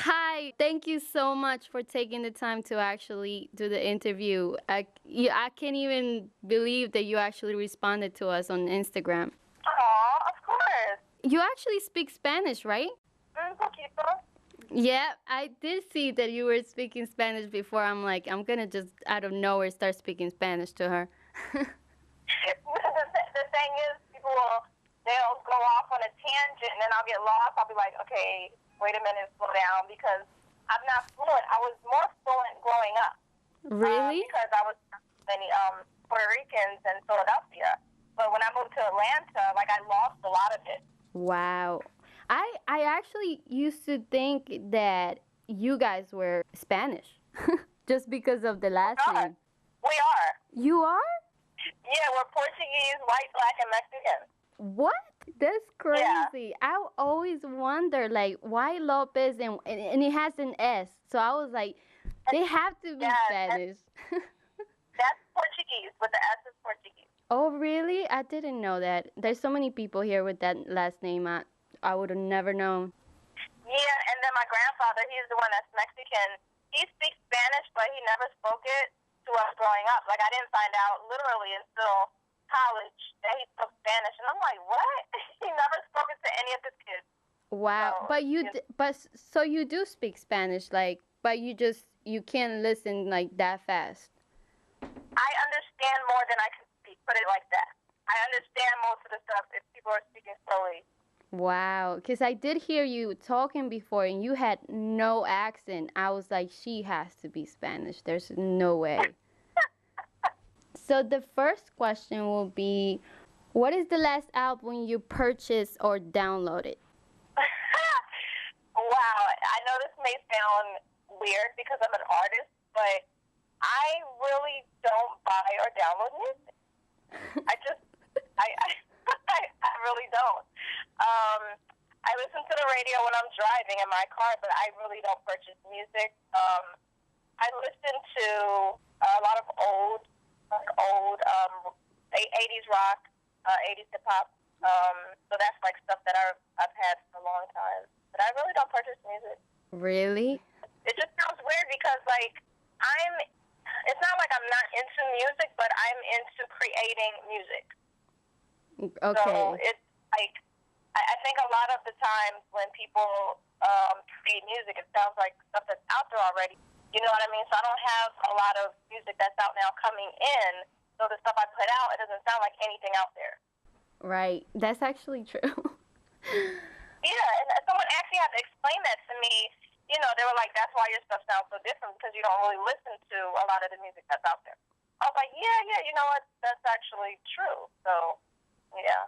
Hi, thank you so much for taking the time to actually do the interview. I can't even believe that you actually responded to us on Instagram. Aw, of course. You actually speak Spanish, right? Un poquito. Yeah, I did see that you were speaking Spanish before. I'm like, I'm gonna just out of nowhere start speaking Spanish to her. The thing is, they'll go off on a tangent, and then I'll get lost. I'll be like, okay, wait a minute, slow down, because I'm not fluent. I was more fluent growing up. Really? Because I was many Puerto Ricans in Philadelphia. But when I moved to Atlanta, like, I lost a lot of it. Wow. I actually used to think that you guys were Spanish just because of the last name. We are. You are? Yeah, we're Portuguese, white, black, and Mexican. What? That's crazy. I always wonder, like, why Lopez and it has an S. So I was like, they have to be Spanish. That's Portuguese, but the S is Portuguese. Oh, really? I didn't know that. There's so many people here with that last name. I would have never known. Yeah, and then my grandfather, he's the one that's Mexican. He speaks Spanish, but he never spoke it to us growing up. Like, I didn't find out literally until college that he spoke Spanish, and I'm like, what? He never spoke it to any of his kids. Wow. So, so you do speak Spanish, like, but you can't listen like that fast. I understand more than I can speak, put it like that. I understand most of the stuff if people are speaking slowly. Wow, because I did hear you talking before and you had no accent. I was like, she has to be Spanish. There's no way. So the first question will be, what is the last album you purchased or downloaded? Wow, I know this may sound weird because I'm an artist, but I really don't buy or download music. I really don't. I listen to the radio when I'm driving in my car, but I really don't purchase music. I listen to a lot of old 80s rock, 80s hip hop. So that's like stuff that I've had for a long time. But I really don't purchase music. Really? It just sounds weird because it's not like I'm not into music, but I'm into creating music. Okay. So it's like, I think a lot of the times when people create music, it sounds like stuff that's out there already. You know what I mean? So I don't have a lot of music that's out now coming in. So the stuff I put out, it doesn't sound like anything out there. Right. That's actually true. Yeah, and someone actually had to explain that to me. You know, they were like, that's why your stuff sounds so different because you don't really listen to a lot of the music that's out there. I was like, yeah, you know what? That's actually true. So, yeah.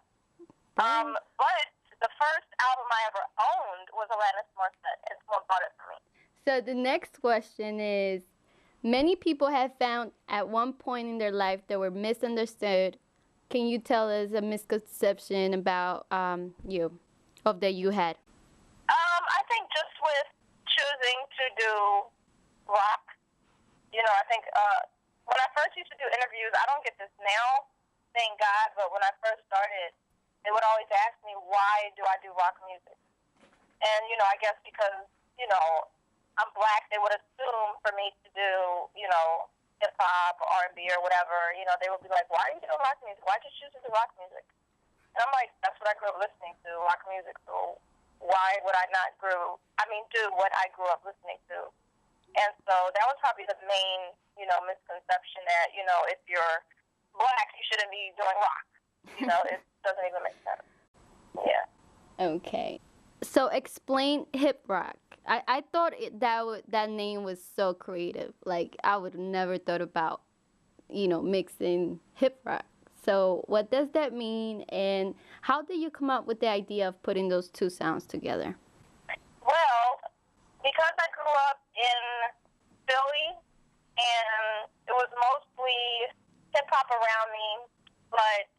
But the first album I ever owned was Alanis Morissette, and someone bought it for me. So the next question is, many people have found at one point in their life they were misunderstood. Can you tell us a misconception about that you had? I think just with choosing to do rock, you know, I think when I first used to do interviews, I don't get this now, thank God, but when I first started, they would always ask me, why do I do rock music? And, you know, I guess because, you know, I'm black, they would assume for me to do, you know, hip-hop or R&B or whatever. You know, they would be like, why are you doing rock music? Why did you choose to do rock music? And I'm like, that's what I grew up listening to, rock music, so why would I not do what I grew up listening to? And so that was probably the main, you know, misconception that, you know, if you're black, you shouldn't be doing rock. You know, it doesn't even make sense. Yeah. Okay. So explain hip rock. I thought that name was so creative. Like, I would have never thought about, mixing hip rock. So what does that mean, and how did you come up with the idea of putting those two sounds together? Well, because I grew up in Philly, and it was mostly hip-hop around me, but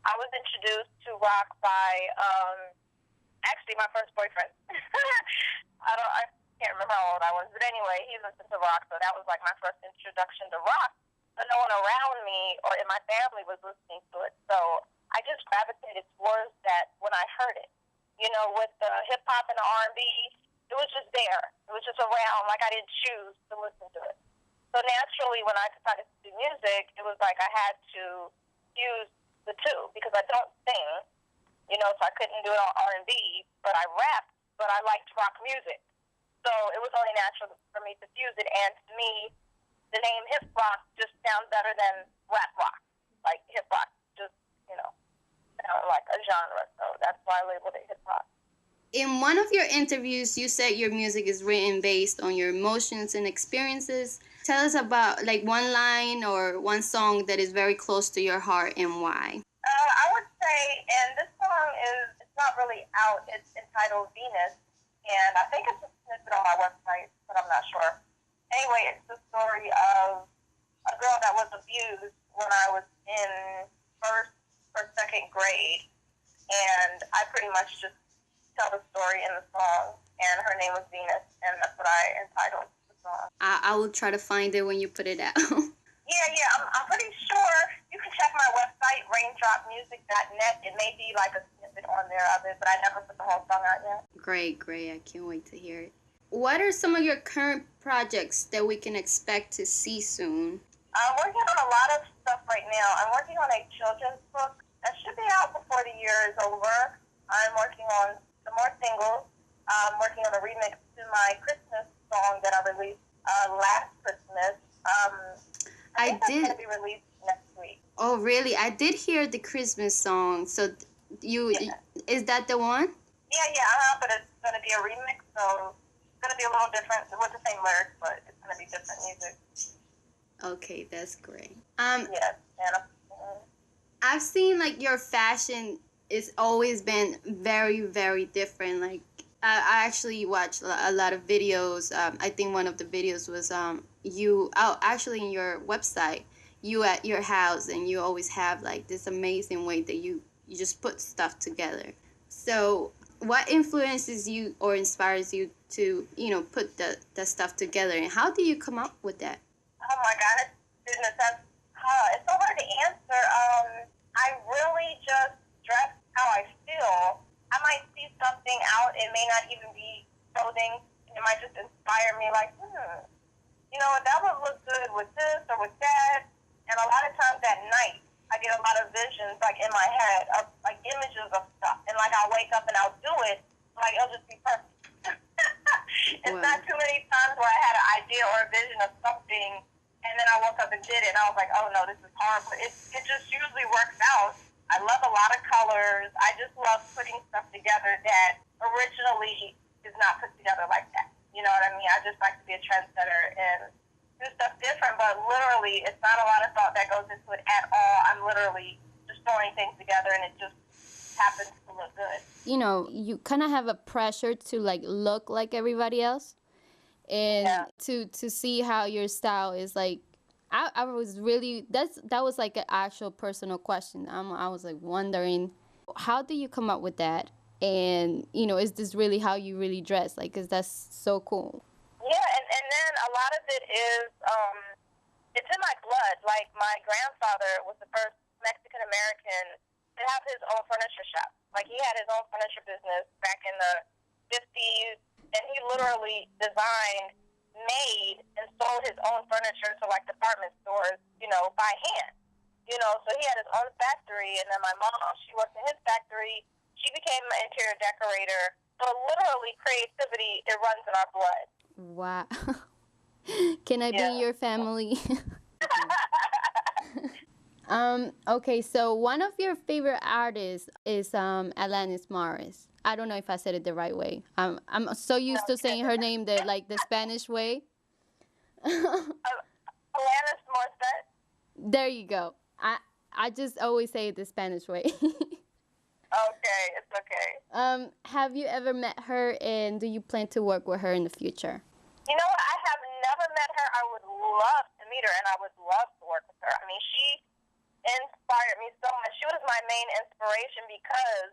I was introduced to rock by actually my first boyfriend. I can't remember how old I was, but anyway, he listened to rock, so that was like my first introduction to rock. But no one around me or in my family was listening to it, so I just gravitated towards that when I heard it. You know, with the hip hop and the R&B, it was just there. It was just around, like I didn't choose to listen to it. So naturally, when I decided to do music, it was like I had to fuse the two because I don't sing, so I couldn't do it on R&B, but I rapped, but I liked rock music. So it was only natural for me to fuse it, and to me, the name hip rock just sounds better than rap rock. Like hip rock just, sound like a genre, so that's why I labeled it hip hop. In one of your interviews, you said your music is written based on your emotions and experiences. Tell us about like one line or one song that is very close to your heart and why. I would say, and this song it's not really out. It's entitled Venus, and I think it's a snippet on my website, but I'm not sure. Anyway, it's the story of a girl that was abused when I was in first or second grade, and I pretty much just tell the story in the song, and her name was Venus, and that's what I entitled the song. I will try to find it when you put it out. Yeah, I'm pretty sure. You can check my website, reigndropmusic.net. It may be like a snippet on there of it, but I never put the whole song out yet. Great. I can't wait to hear it. What are some of your current projects that we can expect to see soon? I'm working on a lot of stuff right now. I'm working on a children's book that should be out before the year is over. I'm working on some more singles. I'm working on a remix to my Christmas song that I released last Christmas. I think that's going to be released next week. Oh, really? I did hear the Christmas song. So is that the one? Yeah, but it's going to be a remix, so it's going to be a little different with the same lyrics, but it's going to be different music. Okay, that's great. Yes, and I've seen like your fashion is always been very, very different. Like I actually watched a lot of videos. I think one of the videos was you. Oh, actually, in your website, you at your house, and you always have like this amazing way that you just put stuff together. So, what influences you or inspires you to put the stuff together, and how do you come up with that? Oh my God, goodness, it's so hard to answer. I really just dress how I feel. I might see something out. It may not even be clothing. It might just inspire me like, that would look good with this or with that. And a lot of times at night, I get a lot of visions like in my head of like images of stuff. And like I'll wake up and I'll do it. Like it'll just be perfect. It's Wow. not too many times where I had an idea or a vision of something, and then I woke up and did it, and I was like, oh no, this is horrible. It just usually works out. I love a lot of colors. I just love putting stuff together that originally is not put together like that. You know what I mean? I just like to be a trendsetter and do stuff different, but literally, it's not a lot of thought that goes into it at all. I'm literally just throwing things together, and it just happens to look good. You kind of have a pressure to like look like everybody else, and to see how your style is like. I was really that was like an actual personal question. I was like wondering, how do you come up with that? And is this really how you really dress? Like, 'cause that's so cool. Yeah, and then a lot of it is it's in my blood. Like my grandfather was the first Mexican American to have his own furniture shop. Like he had his own furniture business back in the 50s, and he literally designed, made, and sold his own furniture to like department stores, by hand. So he had his own factory, and then my mom, she worked in his factory. She became an interior decorator. So literally, creativity, it runs in our blood. Wow. Can I be in your family? Okay, so one of your favorite artists is Alanis Morris. I don't know if I said it the right way. I'm so used to saying her name the Spanish way. Alanis Morissette. There you go. I just always say it the Spanish way. Okay, it's okay. Have you ever met her, and do you plan to work with her in the future? You know what? I have never met her. I would love to meet her, and I would love to work with her. I mean, she inspired me so much. She was my main inspiration because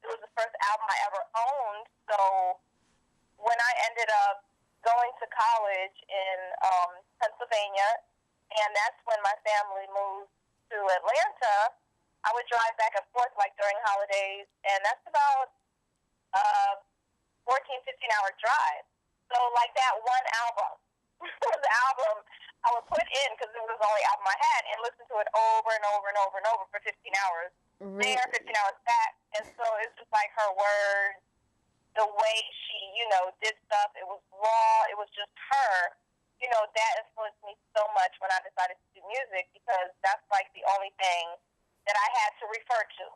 it was the first album I ever owned. So when I ended up going to college in Pennsylvania, and that's when my family moved to Atlanta, I would drive back and forth like during holidays, and that's about 14, 15-hour drive. So So, like that one album, the album I would put in because it was the only album I had and listen to it over and over and over and over for 15 hours. Really? There, 15 hours back. And so it's just like her words, the way she, did stuff. It was raw. It was just her. That influenced me so much when I decided to do music because that's like the only thing that I had to refer to,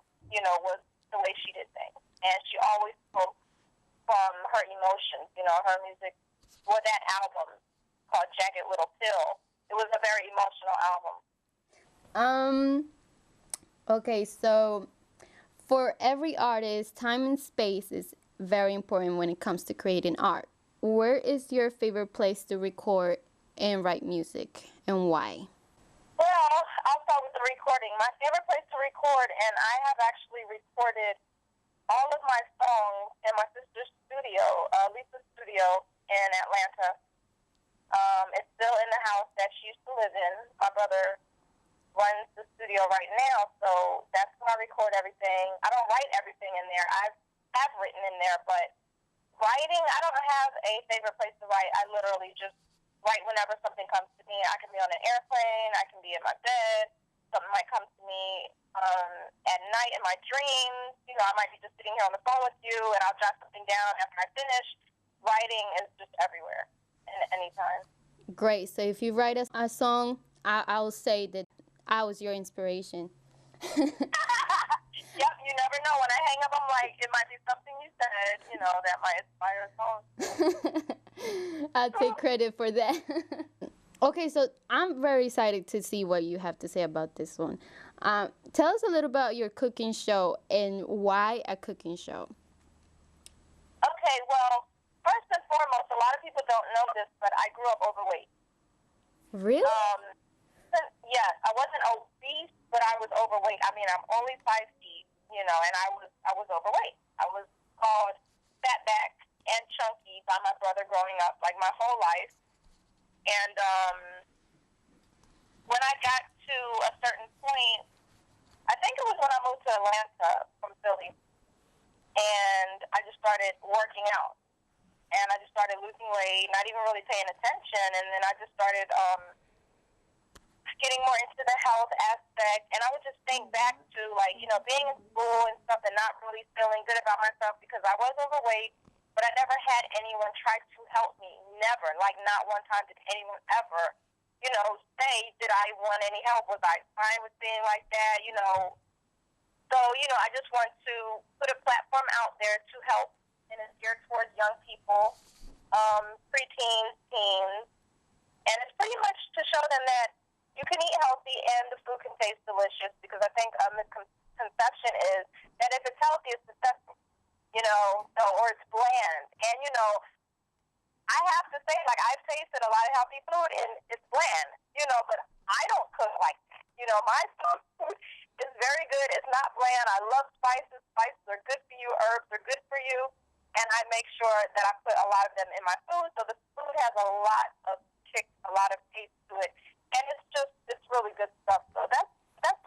was the way she did things. And she always spoke from her emotions, her music. For that album called Jagged Little Pill, it was a very emotional album. Okay, so for every artist, time and space is very important when it comes to creating art. Where is your favorite place to record and write music, and why? Well, I'll start with the recording. My favorite place to record, and I have actually recorded all of my songs in my sister's studio, Lisa's studio in Atlanta. It's still in the house that she used to live in. My brother runs the studio right now, so that's where I record everything. I don't write everything in there. I have written in there, but writing, I don't have a favorite place to write. I literally just write whenever something comes to me. I can be on an airplane. I can be in my bed. Something might come to me at night in my dreams. I might be just sitting here on the phone with you, and I'll jot something down after I finish. Writing is just everywhere and anytime. Great. So if you write a song, I'll say that I was your inspiration. Yep, you never know. When I hang up, I'm like, it might be something you said, that might inspire a song. I'll take credit for that. Okay, so I'm very excited to see what you have to say about this one. Tell us a little about your cooking show and why a cooking show. Okay, well, first and foremost, a lot of people don't know this, but I grew up overweight. Really? Yes, I wasn't obese, but I was overweight. I mean, I'm only 5 feet, and I was overweight. I was called fatback and chunky by my brother growing up, like my whole life. And when I got to a certain point, I think it was when I moved to Atlanta from Philly, and I just started working out. And I just started losing weight, not even really paying attention. And then I just started getting more into the health aspect. And I would just think back to, being in school and stuff and not really feeling good about myself because I was overweight, but I never had anyone try to help me. Never. Like, not one time did anyone ever, say, did I want any help? Was I fine with being like that? So, I just want to put a platform out there to help, and it's geared towards young people, preteens, teens, and it's pretty much to show them that you can eat healthy and the food can taste delicious, because I think a misconception is that if it's healthy, it's successful, or it's bland. And, I have to say, I've tasted a lot of healthy food and it's bland, but I don't cook like that. My food is very good. It's not bland. I love spices. Spices are good for you. Herbs are good for you. And I make sure that I put a lot of them in my food, so the food has a lot of kick, a lot of taste to it. And it's really good stuff. So that's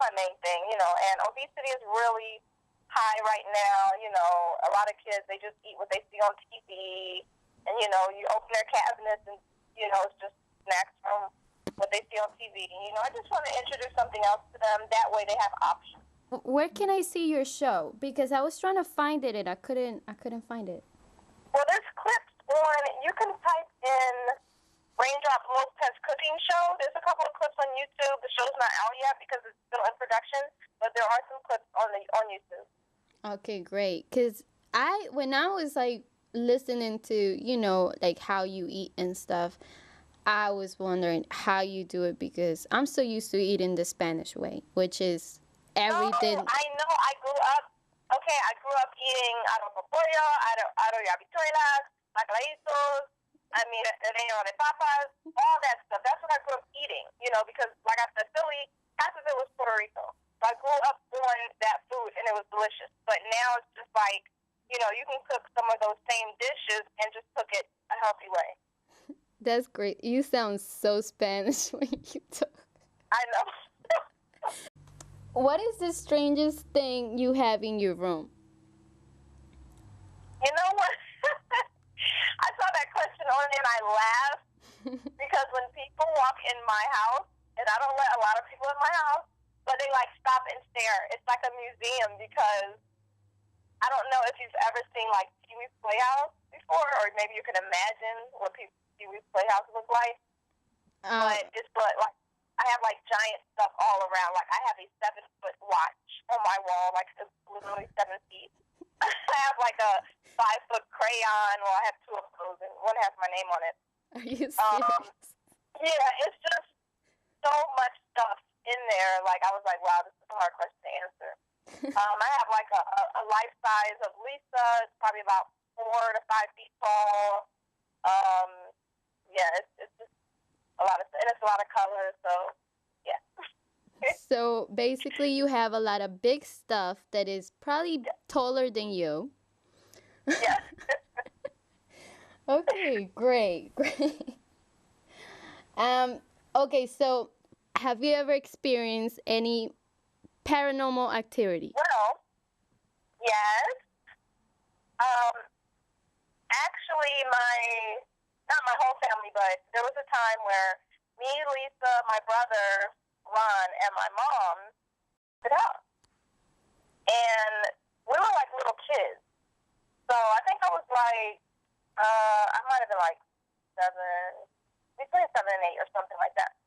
my main thing, and obesity is really high right now. A lot of kids, they just eat what they see on TV. And, you open their cabinets and, it's just snacks from what they see on TV. I just want to introduce something else to them. That way they have options. Where can I see your show? Because I was trying to find it and I couldn't find it. Well, there's clips on, you can type in Reigndrop Lopes cooking show. There's a couple of clips on YouTube. The show's not out yet because it's still in production, but there are some clips on YouTube. Okay, great. Because when I was listening to, how you eat and stuff, I was wondering how you do it, because I'm so used to eating the Spanish way, which is everything. Oh, I know. I grew up eating arroz con pollo, arroz y habichuelas, bacalaitos, relleno de papas, all that stuff. That's what I grew up eating, because, like I said, Philly, half of it was Puerto Rico. So I grew up on that food, and it was delicious. But now it's just you can cook some of those same dishes and just cook it a healthy way. That's great. You sound so Spanish when you talk. I know. What is the strangest thing you have in your room? You know what? I saw that question on it, and I laugh because when people walk in my house, and I don't let a lot of people in my house, but they like stop and stare. It's like a museum because I don't know if you've ever seen like Pee Wee's Playhouse before, or maybe you can imagine what Pee Wee's Playhouse look like. But it's like I have like giant stuff all around. Like I have a 7-foot watch on my wall, like it's literally 7 feet. I have like a 5-foot crayon. Well, I have 2 of those, and one has my name on it. Are you serious? Yeah, it's just so much stuff in there. Like I was like, wow, this is a hard question to answer. I have like a life size of Lisa. It's probably about 4 to 5 feet tall. Yeah, it's just a lot of, and it's a lot of colors. So yeah. So basically, you have a lot of big stuff that is probably taller than you. Yeah. Okay, great. Okay, so have you ever experienced any paranormal activity? Well, yes. Actually, not my whole family, but there was a time where me, Lisa, my brother, Ron, and my mom stood up. And we were like little kids. So I think I was like, I might have been like between 7 and 8 or something like that.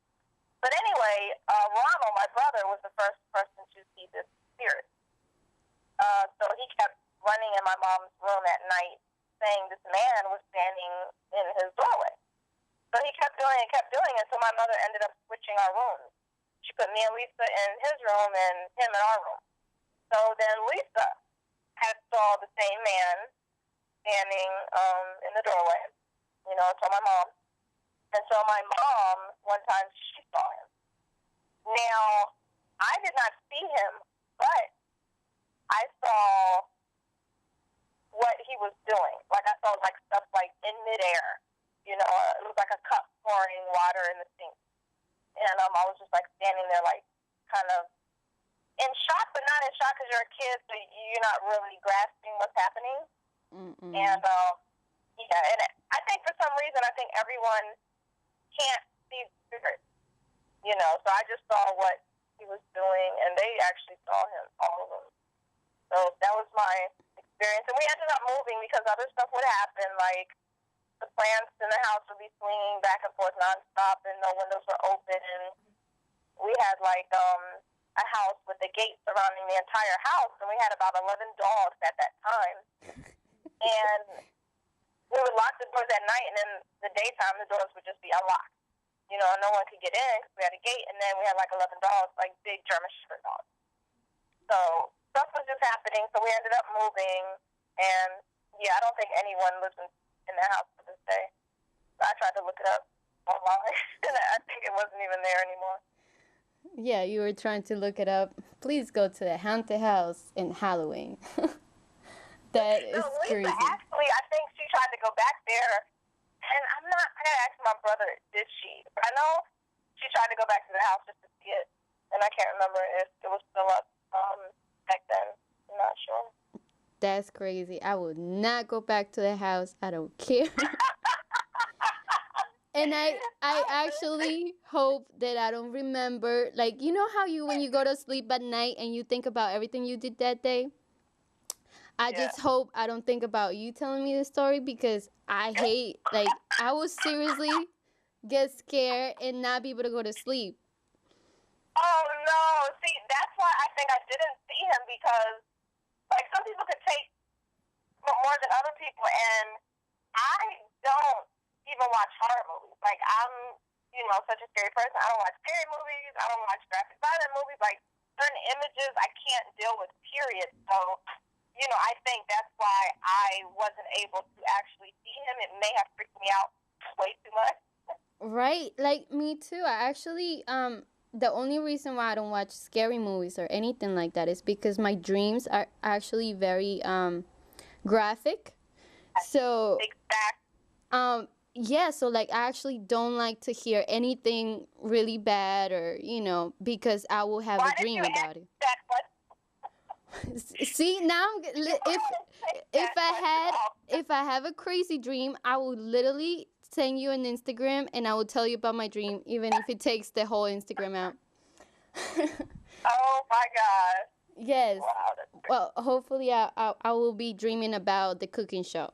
But anyway, Ronald, my brother, was the first person to see this spirit. So he kept running in my mom's room at night, saying this man was standing in his doorway. So he kept doing it, so my mother ended up switching our rooms. She put me and Lisa in his room and him in our room. So then Lisa had saw the same man standing in the doorway, to my mom. And so my mom, one time, she saw him. Now, I did not see him, but I saw what he was doing. Like, I saw, like, stuff, like, in midair. It was like a cup pouring water in the sink. And I was just, like, standing there, like, kind of in shock, but not in shock because you're a kid, so you're not really grasping what's happening. Mm-mm. And, yeah, and I think for some reason, I think everyone can't see spirits, so I just saw what he was doing, and they actually saw him, all of them. So that was my experience, and we ended up moving because other stuff would happen, like the plants in the house would be swinging back and forth nonstop, and no windows were open, and we had like a house with the gate surrounding the entire house, and we had about 11 dogs at that time, and we would lock the doors at night, and in the daytime, the doors would just be unlocked. No one could get in because we had a gate, and then we had like 11 dogs, like big German Shepherd dogs. So stuff was just happening, so we ended up moving, and yeah, I don't think anyone lives in the house to this day. So I tried to look it up online, and I think it wasn't even there anymore. Yeah, you were trying to look it up. Please go to the haunted house in Halloween. That is Lisa, crazy. actually, I think she tried to go back there, and I gotta ask my brother, did she? I know she tried to go back to the house just to see it, and I can't remember if it was still up back then. I'm not sure. That's crazy. I would not go back to the house. I don't care. And I actually hope that I don't remember, like, you know how when you go to sleep at night and you think about everything you did that day? I just hope I don't think about you telling me the story because I hate, like, I will seriously get scared and not be able to go to sleep. Oh, no. See, that's why I think I didn't see him because, like, some people could take more than other people, and I don't even watch horror movies. Like, I'm, such a scary person. I don't watch scary movies. I don't watch graphic violent movies. Like, certain images I can't deal with, period. So, I think that's why I wasn't able to actually see him. It may have freaked me out way too much. Right. Like, me too. I actually, the only reason why I don't watch scary movies or anything like that is because my dreams are actually very, graphic. So, yeah, so like I actually don't like to hear anything really bad or, because I will have a dream about it. See, now if I have a crazy dream, I will literally send you an Instagram and I will tell you about my dream, even if it takes the whole Instagram out. Oh my God. Yes. Wow, that's great. Well, hopefully I will be dreaming about the cooking show.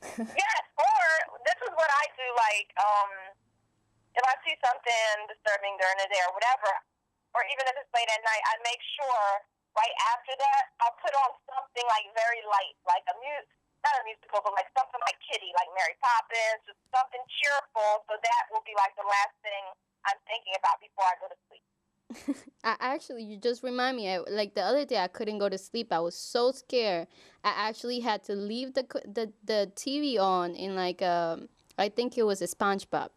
Yes, or this is what I do, like, if I see something disturbing during the day or whatever, or even if it's late at night, I make sure right after that I'll put on something like very light, like not a musical, but like something like Kitty, like Mary Poppins, just something cheerful. So that will be like the last thing I'm thinking about before I go to sleep. You just remind me. Like the other day, I couldn't go to sleep. I was so scared. I actually had to leave the TV on in like I think it was a SpongeBob,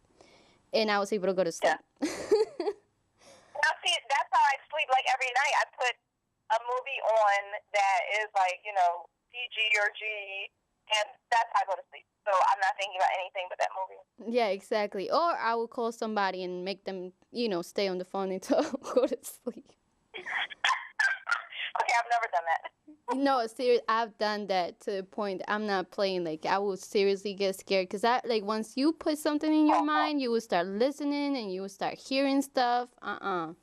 and I was able to go to sleep. Yeah. Now see, that's how I sleep. Like every night, I put a movie on that is like PG or G, and that's how I go to sleep. So I'm not thinking about anything but that movie. Yeah, exactly. Or I will call somebody and make them, stay on the phone until I go to sleep. Okay, I've never done that. No, serious. I've done that to the point that I'm not playing. Like I will seriously get scared because once you put something in your mind, you will start listening and you will start hearing stuff. Yeah.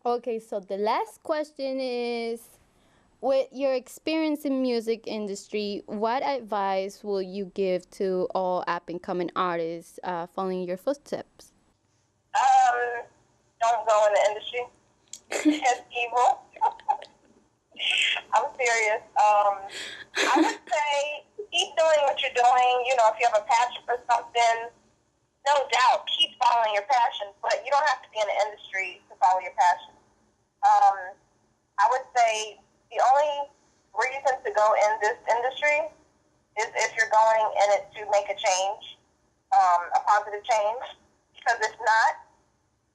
Okay, so the last question is, with your experience in music industry, what advice will you give to all up and coming artists following your footsteps? Don't go in the industry. It's evil. I'm serious. I would say keep doing what you're doing. If you have a passion for something, no doubt, keep following your passion. But you don't have to be in the industry to follow your passion. I would say the only reason to go in this industry is if you're going in it to make a change, a positive change. Because if not,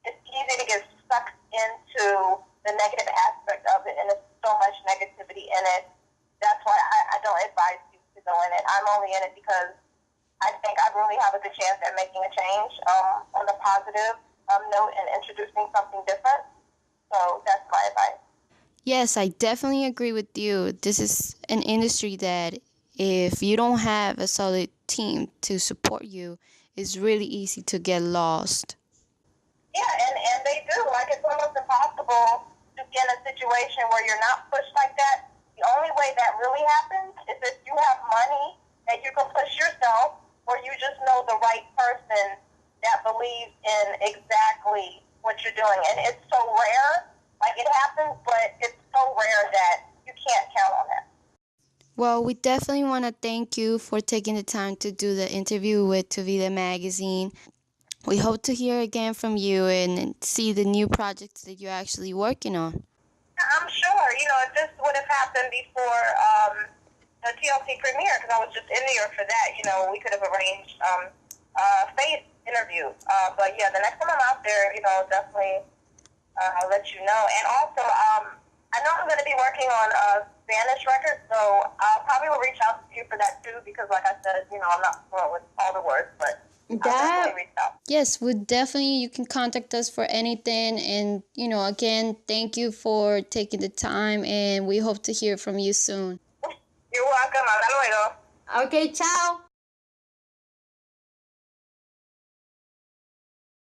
it's easy to get stuck into the negative aspect of it, and there's so much negativity in it. That's why I don't advise you to go in it. I'm only in it because I think I really have a good chance at making a change on a positive note and introducing something different. So that's my advice. Yes, I definitely agree with you. This is an industry that if you don't have a solid team to support you, it's really easy to get lost. Yeah, and they do. Like, it's almost impossible to get in a situation where you're not pushed like that. The only way that really happens is if you have money that you can push yourself, or you just know the right person that believes in exactly what you're doing. And it's so rare. Like, it happens, but it's so rare that you can't count on that. Well, we definitely want to thank you for taking the time to do the interview with Tu Vida magazine. We hope to hear again from you and see the new projects that you're actually working on. I'm sure, if this would have happened before the TLC premiere, because I was just in New York for that, we could have arranged face interview. But yeah, the next time I'm out there, definitely I'll let you know. And also, I know I'm going to be working on a Spanish record, so I'll probably will reach out to you for that too, because like I said, I'm not fluent with all the words, but I'll definitely reach out. Yes, you can contact us for anything. And, again, thank you for taking the time, and we hope to hear from you soon. You're welcome. Hasta luego. Okay, ciao.